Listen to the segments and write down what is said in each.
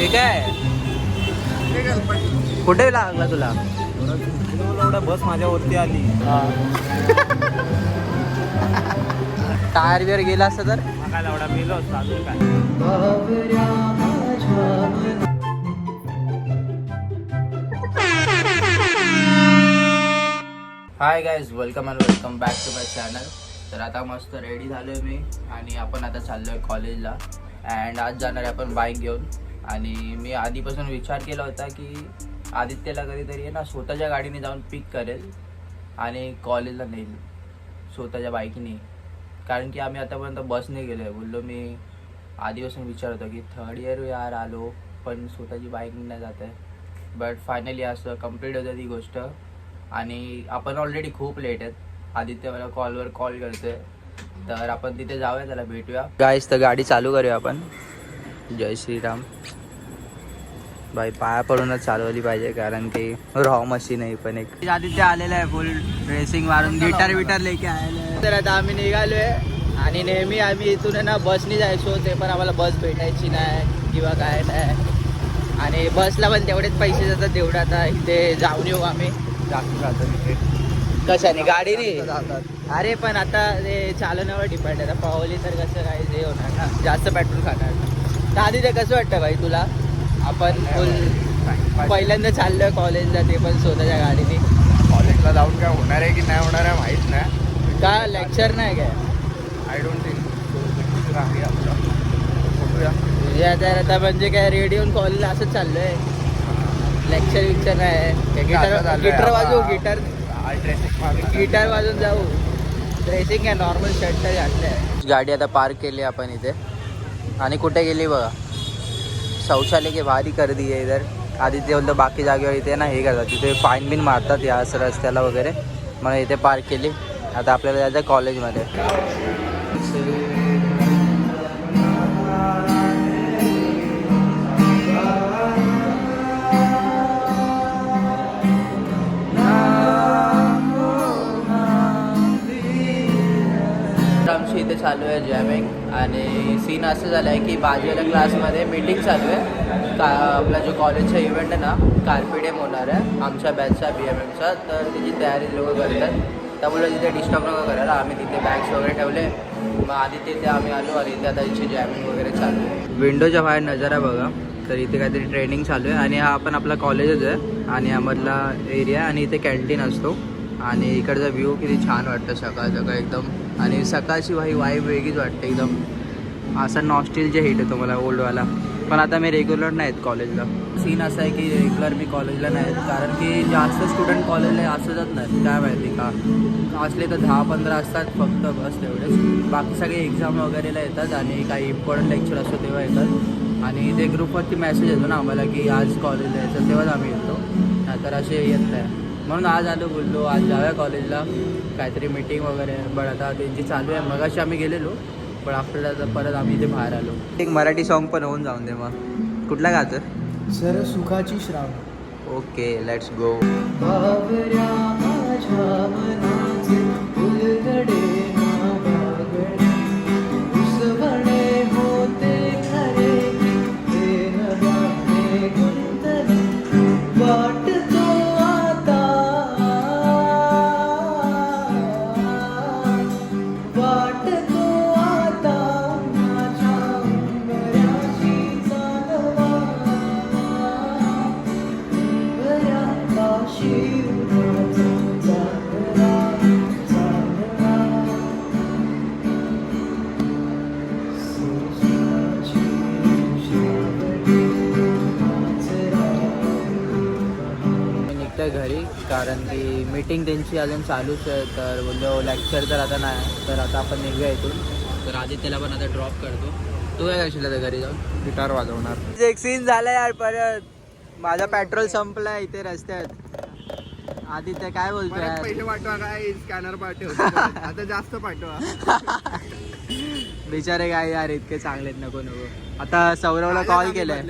हे काय कुठे लागला तुला? एवढा बस माझ्यावरती आली. टायर बियर गेला असतं तर काय एवढा मेलो असतो अजून काय. Hi guys, welcome and welcome back to my channel. तर आता मस्त रेडी झालो आहे मी आणि आपण आता चाललो आहे कॉलेजला. अँड आज जाणार आहे आपण बाईक घेऊन. आणि मी आधीपासून विचार केला होता की आदित्यला कधीतरी आहे ना स्वतःच्या गाडीने जाऊन पिक करेल आणि कॉलेजला नेईल स्वतःच्या बाईकने. कारण की आम्ही आतापर्यंत बसने गेलो आहे. बोललो मी आधीपासून विचार होता की थर्ड इयर यार आलो पण स्वतःची बाईकने नाही जात आहे. बट फायनली असं कंप्लीट होतं ती गोष्ट. आणि आपण ऑलरेडी खूप लेट आहेत. आदित्य मला कॉलवर कॉल करतोय तर आपण तिथे जाऊया, त्याला भेटूया. गाईस तर गाडी चालू करूया आपण. जय श्रीराम. बाई पाया पडूनच चालवली पाहिजे कारण की रॉ मशीन आहे. पण एक आदित्य आलेला आहे फुल रेसिंग मारून, गिटार विटार लेके आलेला आहे. तर आता आम्ही निघालोय आणि नेहमी आम्ही इथून ना बसनी जायचो, ते पण आम्हाला बस भेटायची नाही किंवा काय नाही. आणि बसला पण तेवढेच पैसे जातात. तेवढं आता इथे जाऊन येऊ आम्ही. जास्त जातात इथे. कशाने? गाडीने जातात. अरे पण आता ते चालवण्यावर डिपेंड आहे. आता पावली तर कसं काय ते होणार ना, जास्त पेट्रोल खाणार. तर आधी ते कसं वाटतं भाई तुला? आपण फुल पहिल्यांदा चाललोय कॉलेजला, ते पण स्वतःच्या गाडीने. कॉलेजला जाऊन काय होणार आहे की नाही होणार आहे माहीत नाही. का लेक्चर नाही काय? I don't think. आहे आपलं बघूया. तुझ्या तर आता म्हणजे काय रेडिओन कॉलेजला असंच चाललोय. लेक्चर विक्चर नाही. गिटार वाजवू, गिटार वाजवून जाऊ. ड्रेसिंग आहे नॉर्मल शर्ट तरी घातलंय. गाडी आता पार्क केली आपण इथे. आणि कुठे गेली बघा, शौचालय की भारी गर्दी आहे इधर. आदित्य बोलतो बाकी जागेवर इथे ना हे करतात, तिथे फाईन बिन मारतात या रस्त्याला वगैरे. म्हणून इथे पार्क केली. आता आपल्याला जायचं कॉलेजमध्ये. आमची इथे चालू आहे जॅमिंग. आणि सीन असं झालं आहे की बाजूला क्लासमध्ये मीटिंग चालू आहे. आपला जो कॉलेजचा इव्हेंट आहे ना, कार्पेडियम होणार आहे आमच्या बॅचचा BMMचा. तर त्याची तयारी लोक करतात. त्यामुळे तिथे डिस्टर्ब नका करायला. आम्ही तिथे बॅग्स वगैरे ठेवले. मग आधी तिथे आम्ही आलो आणि इथे आता इथे जॅमिंग वगैरे चालू आहे. विंडोच्या बाहेर नजारा बघा. तर इथे काहीतरी ट्रेनिंग चालू आहे. आणि हा आपण आपला कॉलेजच आहे आणि यामधला एरिया. आणि इथे कॅन्टीन असतो. आणि इकडचा व्ह्यू किती छान वाटतं सकाळ सकाळ एकदम. आणि सकाळची वाईब वेगळीच वाटते एकदम. असा नॉस्टेल्जिया हिट येतो मला ओल्डवाला. पण आता मी रेग्युलर नाहीत कॉलेजला. सीन असा आहे की रेग्युलर मी कॉलेजला नाहीत कारण की जास्त स्टुडंट कॉलेजला असतच नाहीत. काय माहिती का, असले तर 10-15 असतात फक्त, बस तेवढेच. बाकी सगळे एक्झाम वगैरेला येतात आणि काही इम्पॉर्टंट लेक्चर असतो तेव्हा येतात. आणि ते ग्रुपवरती मेसेज येतो ना आम्हाला की आज कॉलेजला यायचं, तेव्हाच आम्ही येतो. नाहीतर असे येत नाही. म्हणून आज आलो, बोललो आज जाऊया कॉलेजला, काहीतरी मीटिंग वगैरे. पण आता त्यांची चालू आहे. मगाशी आम्ही गेलेलो पण आफ्टर परत आम्ही इथे बाहेर आलो. एक मराठी सॉन्ग पण होऊन जाऊन दे. मग कुठला गातं? सर सुखाची श्रावण. Okay, let's go. बावऱ्या माझ्या मनाचे उलगडे नावागडे, उसवणे होते खरे ते नव्याने गुंतले, वाटतो आता वाटतो आता माझ्या उंबऱ्याची चालवा, उंबऱ्यापाशी उन्हाचा चांदणा चांदणा, सुरसुराची श्रावणी नाचरा. मी निघतोय घरी कारण की मीटिंग त्यांची अजून चालूच आहे. तर बोललो लेक्चर तर आता नाही, तर आता आपण निघूया इथून. तर आदित्यला पण आता ड्रॉप करतो. तू काय करशील आता घरी जाऊन? गिटार वाजवणार. एक सीन झाला यार परत. माझा पेट्रोल संपलाय इथे रस्त्यात. आदित्य काय बोलतोय यार? पैसे पाठवा, काय स्कॅनर पाठव. आता जास्त पाठवा. बिचारे काय यार, इतके चांगलेत, नको नको. आता सौरवला कॉल केलाय.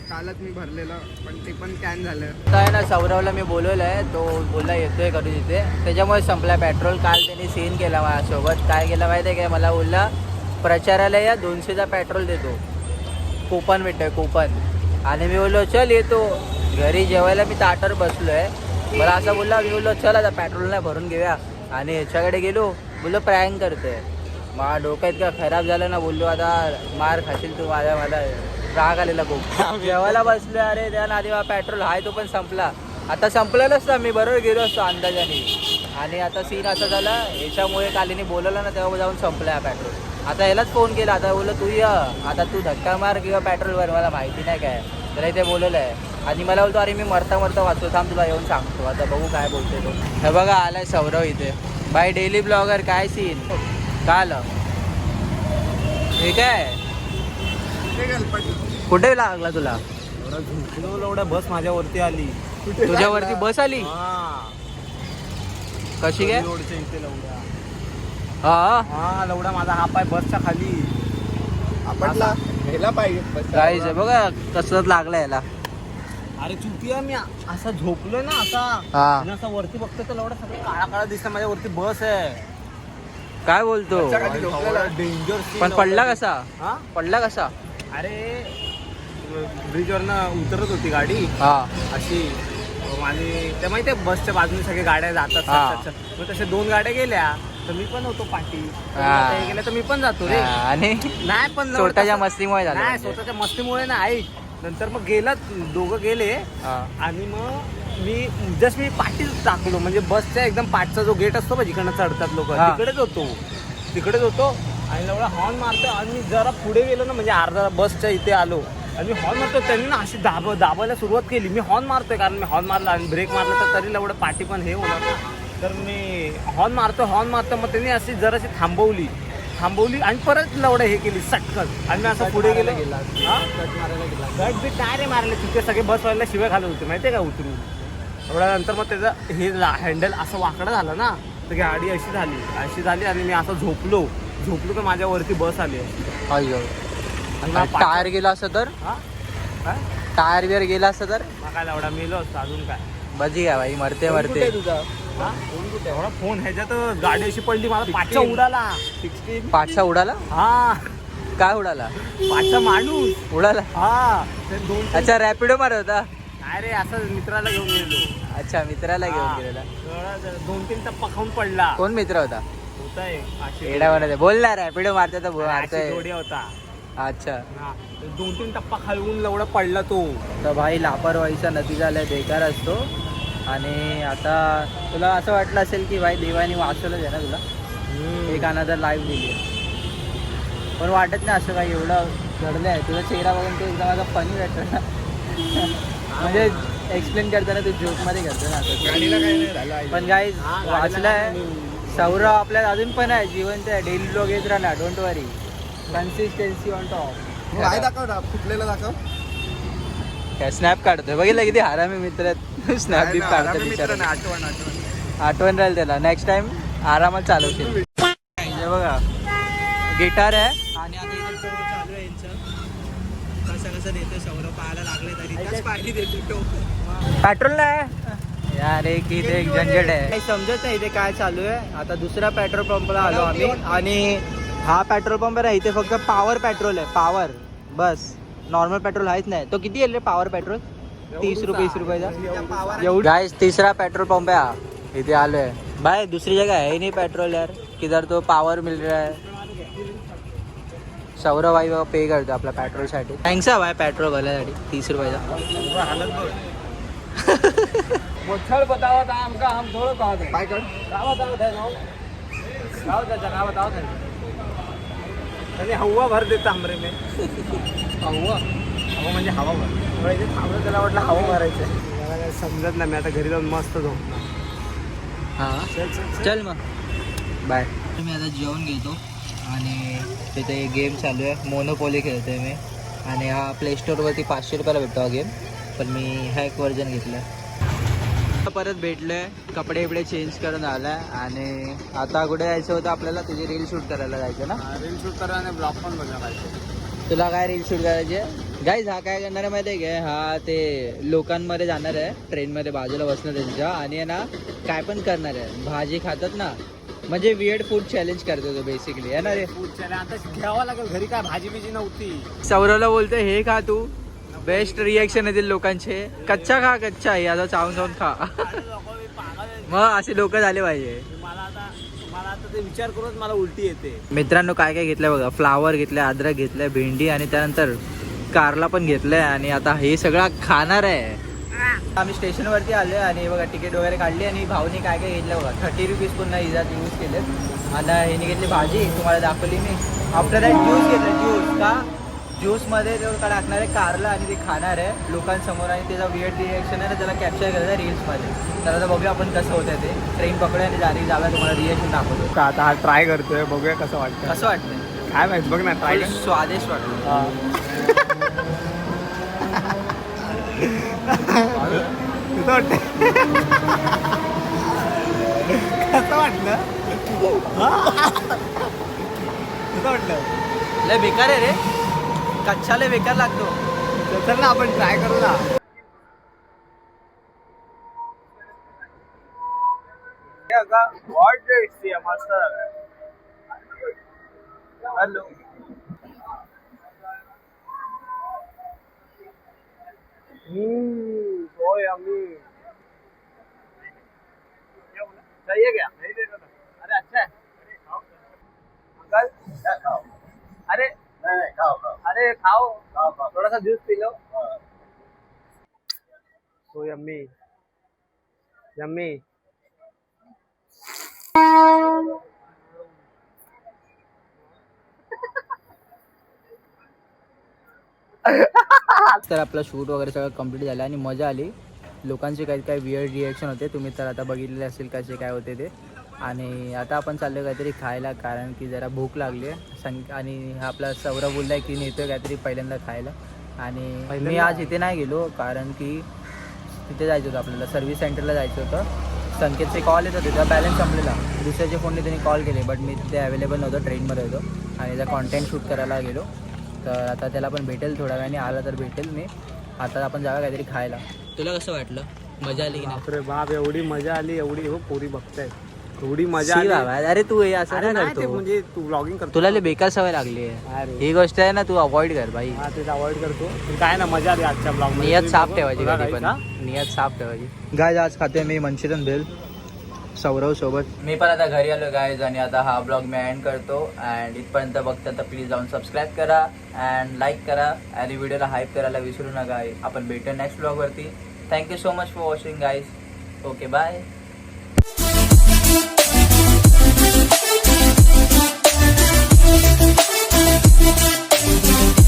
कालच मी भरलेलं पण ते पण कॅन झालं. आता आहे ना सौरवला मी बोलवलंय, तो बोलला येतोय कधी तिथे. त्याच्यामुळे संपला पेट्रोल. काल त्यांनी सीन केला माझ्यासोबत. काय केला माहिती आहे काय? मला बोलला प्रचाराला या 200चा पेट्रोल देतो, कुपन भेटतोय कुपन. आणि मी बोललो चल येतो. घरी जेवायला मी ताटावर बसलोय. मला असं बोलला, मी बोललो चल आता पेट्रोल नाही भरून घेऊया. आणि ह्याच्याकडे गेलो, बोललो प्रँक करतोय. मला डोकं इतकं खराब झालं ना, बोललो आता मार खाशील तू मला राग आलेला खूप. जेवायला बसलो, अरे त्या नादी पेट्रोल हाय तो पण संपला. आता संपलेलं असतं, मी बरोबर गेलो असतो अंदाजाने. आणि आता सीन असा झाला, याच्यामुळे कालीने बोलवलं ना तेव्हा जाऊन संपला पेट्रोल. आता ह्यालाच फोन केला, आता बोललो तू ये, आता तू धक्का मार किंवा पेट्रोल भर, मला माहिती नाही काय. तर इथे बोलवलं आहे. आणि मला बोलतो अरे मी मरता वाचतो, थांब तुला येऊन सांगतो. आता बघू काय बोलतोय तो. हे बघा आलाय सौरव इथे. बाय डेली ब्लॉगर, काय सीन काय आलं ठीक आहे. कुठे लागला तुला? एवढा बस माझ्यावरती आली. तुझ्यावरती बस आली कशी काय? हा लवडा माझा हा पाय बसच्या खाली आपटला. गेला पाहिजे गाईज बघा कसं लागलं याला. अरे चुकी मी असा झोपलोय ना असा. हा आणि असा वरती बघतोय तर लवडा सगळं काळा काळा दिसतं. माझ्या वरती बस आहे. काय बोलतो? डेंजर. पण पडला कसा? हा पडला कसा? अरे ब्रिजवरनं उतरत होती गाडी हा अशी. आणि त्या माहिती आहे बसच्या बाजूने सगळ्या गाड्या जातात. हा. मग तशा 2 गाड्या गेल्या तर मी पण होतो पाठी. हा. गेल्या तर मी पण जातो रे. आणि नाही पण स्वतःच्या मस्तीमुळे झालं नाही, म्हणजे. स्वतःच्या मस्तीमुळे नाही. ऐक नंतर मग गेला, दोघं गेले. हा. आणि मग मी पाठीच टाकलो. म्हणजे बसच्या एकदम पाठचा जो गेट असतो जिकडनं चढतात लोक, हा. तिकडेच होतो. आणि एवढा हॉर्न मारतोय. आणि मी जरा पुढे गेलो ना, म्हणजे अर्धा बसच्या इथे आलो. आणि मी हॉर्न मारतोय, त्यांनी ना अशी दाबायला सुरुवात केली. मी हॉर्न मारतोय, कारण मी हॉर्न मारला आणि ब्रेक मारला तर तरी एवढं पाठी पण हे होणार ना. तर मी हॉर्न मारतो. मग त्यांनी अशी जराशी थांबवली आणि परत लवडं हे केली सटकन. आणि मी असं पुढे गेलो. गट बीट काय रे मारले, तिथे सगळे बसवायला शिवाय घालत होते माहितीये का उतरून. एवढ्या नंतर मग त्याचं हे हँडल असं वाकडं झालं ना, तर गाडी अशी झाली. आणि मी असं झोपलो तर माझ्यावरती बस आली. टायर गेला असं तर? काय टायर बियर गेला असं तर मग काय एवढा मेलो असतो अजून काय. बजी काय भाई, मरते एवढा फोन ह्याच्यात गाडी अशी पडली, मला पाठचा उडाला. 16 पाठचा उडाला? हा काय उडाला? पाठचा माणूस उडाला. हा. अच्छा रॅपिडो मार होता. काय रे असं मित्राला घेऊन गेलो. अच्छा मित्राला घेऊन गेलेला. 2-3 टप्पा खाऊन पडला. कोण मित्र होता? होता एडावर बोल ना, रॅपिडो मारते तर मारतोय. जोडी होता. अच्छा 2-3 टप्पा खालवून लवडा पडला तो. तर भाई लापरवाहीचा नतीजा लय बेकार असतो. आणि आता तुला असं वाटलं असेल की भाई देवाने वाचवलंच आहे ना तुला, एक अनादर लाईफ दिली आहे. पण वाटत नाही असं काही एवढं घडलं आहे. तुझा चेहरा बघून तो एकदम माझा फनी वाटतो ना. म्हणजे एक्सप्लेन करताना तू जोकमध्ये करतो ना असं. पण काही वाचलंय. सौरव आपल्याला अजून पण आहे, जिवंत आहे. डेली ब्लॉग येत राहणार, don't worry. Consistency on top. फुटलेला दाखव. काय स्नॅप काढतोय बघितलं किती हरामी मित्र आहेत. स्नॅप बी काढतो बिचारा. आठवण राहील त्याला. नेक्स्ट टाइम आरामात चालवशील. हे बघा गिटार आहे. आणि आता इथे चालू आहे यांचं. कसं देतो सौरव पाहायला लागले तरी त्याच पार्टी देतो. पेट्रोल नाही यार, एक इथे एक झंझट आहे. काही समजत नाही इथे काय चालू आहे. आता दुसऱ्या पेट्रोल पंपला आलो आम्ही. आणि हा पेट्रोल पंप आहे इथे फक्त पॉवर पेट्रोल आहे. पॉवर बस, नॉर्मल पेट्रोल आहेच नाही. तो किती आहे रे पॉवर पेट्रोल? 30 रुपये 20 रुपयाचा. गाइस तीसरा पेट्रोल पंप है यहाँ. इथे आलो है भाई. दूसरी जगह है ही नहीं पेट्रोल यार. किधर तो पावर मिल रहा है. सौरव भाई पे करतो आपल्या पेट्रोल साठी. थँक्स हा भाई पेट्रोल भरण्यासाठी 30 रुपयाचा. मोठ्याला बतावत आमका हम थोडं पाहत आहे. काय कर गावात आहे नाव. गावात आहे. आणि हवा भर देता हमरे में. हवा म्हणजे हवा भर. इथे थांबलं त्याला वाटलं हवा भरायचं. समजत नाही. मी आता घरी जाऊन मस्त झोपणार. हां चल मग बाय. मी आता जेवण घेतो. आणि तिथे गेम चालू आहे. मोनोपोली खेळतोय मी. आणि हा प्ले स्टोअरवरती 500 रुपयाला भेटतो हा गेम. पण मी हॅक व्हर्जन घेतलं आहे. परत भेटलोय, कपडे बिपडे चेंज करून आलाय. आणि आता कुठे जायचं होतं आपल्याला? तुझी रील शूट करायला जायचं ना? रील शूट करा आणि ब्लॉग पण बघायला. तुला काय रील शूट करायचे? गाईज हा काय करणार आहे माहिती आहे काय? हा ते लोकांमध्ये जाणार आहे, ट्रेनमध्ये बाजूला बसणार त्यांच्या. आणि आहे ना काय पण करणार आहे. भाजी खातात ना, म्हणजे वियर्ड फूड चॅलेंज करतो तो बेसिकली आहे ना रे. फूड चॅलेंज आता घ्यावं लागेल. घरी काय भाजी बिजी नव्हती. सौरवला बोलतोय हे खा तू. बेस्ट रिएक्शन येतील लोकांचे. कच्चा खा कच्चा आहे आता चावून चावून खा. मग असे लोक झाले पाहिजे. मला आता ते विचार करूनच मला उलटी येते. मित्रांनो काय काय घेतलंय बघा. फ्लावर घेतलंय, अद्रक घेतलंय, भेंडी आणि त्यानंतर कारला पण घेतलंय आणि आता हे सगळं खाणार आहे. आम्ही स्टेशनवरती आले आणि बघा तिकीट वगैरे काढली आणि भाऊनी काय काय घेतलं बघा. 30 रुपीज पुन्हा इजात यूज केलेत. आता ह्याने घेतली भाजी तुम्हाला दाखवली मी. आफ्टर दॅट ज्यूस घेतलं. ज्यूस का ज्यूसमध्ये ते टाकणार आहे कारला आणि ते खाणार आहे लोकांसमोर आणि त्याचा वियर्ड रिएक्शन आहे ना त्याला कॅप्चर करायचं आहे रील्समध्ये. तर आता बघूया आपण कसं होतं ते. ट्रेन पकडूया आणि जारी जागा तुम्हाला रिएक्शन दाखवतो. का आता हा ट्राय करतोय बघूया कसं वाटतं. कसं वाटतं काय माहित बघ ना ट्राय स्वादिष्ट वाटतं. कसं वाटतं कसं वाटलं कसं वाटलं. लय बेकार आहे रे. कच्चा लय बेकार लागतो. चल ना आपण ट्राय करू ना. मस्त. हॅलो होय आम्ही चाहिए क्या? अरे अच्छा है. अंकल अरे अरे खाओ थोड़ा सा juice P low. So yummy. Yummy. तर आपला शूट वगैरे सगळं कंप्लीट झालं आणि मजा आली. लोकांचे काही काही वियर्ड रिएक्शन होते. तुम्ही तर आता बघितलेले असेल कसे काय होते ते. आणि आता आपण चाललो काहीतरी खायला कारण की जरा भूक लागली आहे. आणि हा आपला सौरभ बोलला आहे की नेतो काहीतरी पहिल्यांदा खायला. आणि मी आज इथे नाही गेलो कारण की तिथे जायचं होतं आपल्याला सर्व्हिस सेंटरला जायचं होतं. संकेतचे कॉल येत होते तेव्हा बॅलन्स संपलेला. दुसऱ्याच्या फोनने त्यांनी कॉल केले बट मी तिथे अवेलेबल नव्हतं. ट्रेनमध्ये होतो आणि त्याचा कॉन्टेंट शूट करायला गेलो. तर आता त्याला पण भेटेल थोड्या वेळाने. आला तर भेटेल मी. आता आपण जाऊया काहीतरी खायला. तुला कसं वाटलं? मजा आली की नाही? बापरे बाप एवढी मजा आली. एवढी हो पोरी बघतायत एवढी मजा आली. अरे तू हे असं अरे नाही नाही ते करतो. म्हणजे तू ब्लॉगिंग करतो. तुला लय बेकार सवय लागली आहे. अरे ही गोष्ट आहे ना तू अवॉइड कर भाई. हा तेच अवॉइड करतो. पण काय ना मजा आली आजच्या ब्लॉग मध्ये. नियत साफ ठेवायची बघा कधी पण. guys, हा? नियत साफ ठेवायची. गाय आज खाते मी मंचुरियन भेल सौरव सोबत. मी पण आता घरी आलो गायज आणि आता हा ब्लॉग मी एंड करतो. अँड इथपर्यंत बघता तर प्लीज जाऊन सबस्क्राईब करा अँड लाईक करा आणि व्हिडिओला हाईप करायला विसरू नका. आपण भेटू नेक्स्ट ब्लॉगवरती. Thank you so much for watching guys. Okay bye. Thank you.